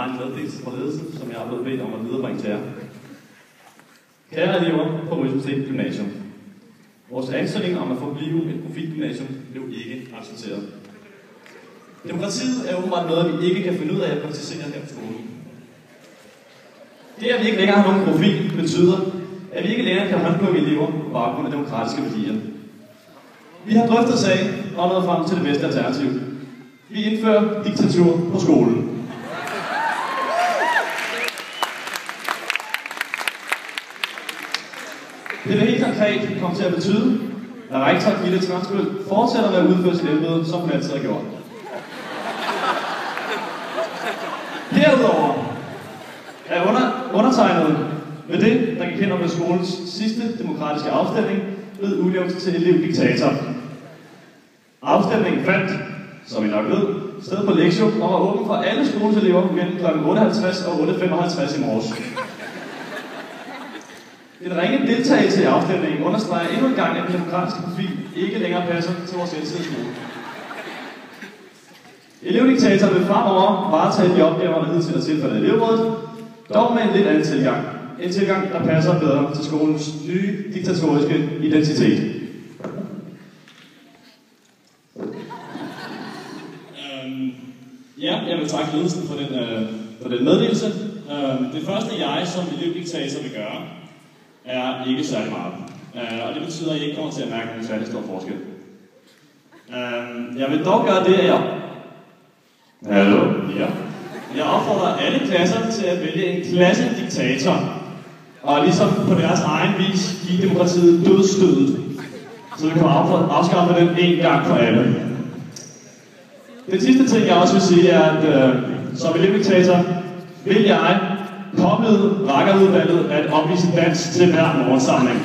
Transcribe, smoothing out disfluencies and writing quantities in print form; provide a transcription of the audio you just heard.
en meddelelse fra ledelsen, som jeg er blevet bedt om at viderebringe til jer. Kære elever på Rysensten Gymnasium. Vores ansøgning om at forblive et profilgymnasium blev ikke accepteret. Demokratiet er åbenbart noget, vi ikke kan finde ud af at praktisere her på skolen. Det, at vi ikke længere har nogen profil, betyder, at vi ikke længere kan håndplukke elever på baggrund af demokratiske værdier. Vi har drøftet sagen og nået frem til det bedste alternativ. Vi indfører diktatur på skolen. Det vil helt konkret komme til at betyde, at rektor Gitte Transbøl fortsætter med at udføre sit embede, som hun altid har gjort. Derudover er undertegnet med det, der gik hen med skolens sidste demokratiske afstemning, blevet udnævnt til elevdiktator. Afstemningen fandt, som I nok ved, sted på lektion og var åben for alle skolens elever mellem kl. 8.50 og 8.55 i morges. En ringe deltagelse i afstemningen understreger endnu en gang, at den demokratiske profil ikke længere passer til vores elskede skole. Elevdiktator vil fremover varetage de opgaver, der hidtil er tilfældet i elevrådet, dog med en lidt anden tilgang. En tilgang, der passer bedre til skolens nye diktatoriske identitet. Ja, jeg vil takke ledelsen for den meddelelse. Det første, jeg som elevdiktator vil gøre, er ikke særlig meget. Og det betyder, at I ikke kommer til at mærke en særlig stor forskel. Jeg vil dog gøre det, at jeg opfordrer alle klasser til at vælge en klassediktator, og ligesom på deres egen vis give demokratiet dødsstødet, så vi kan afskaffe den en gang for alle. Den sidste ting, jeg også vil sige, er, at som elevdiktator vil jeg påbyde rakkerudvalget at opvise dans til hver morgensamling.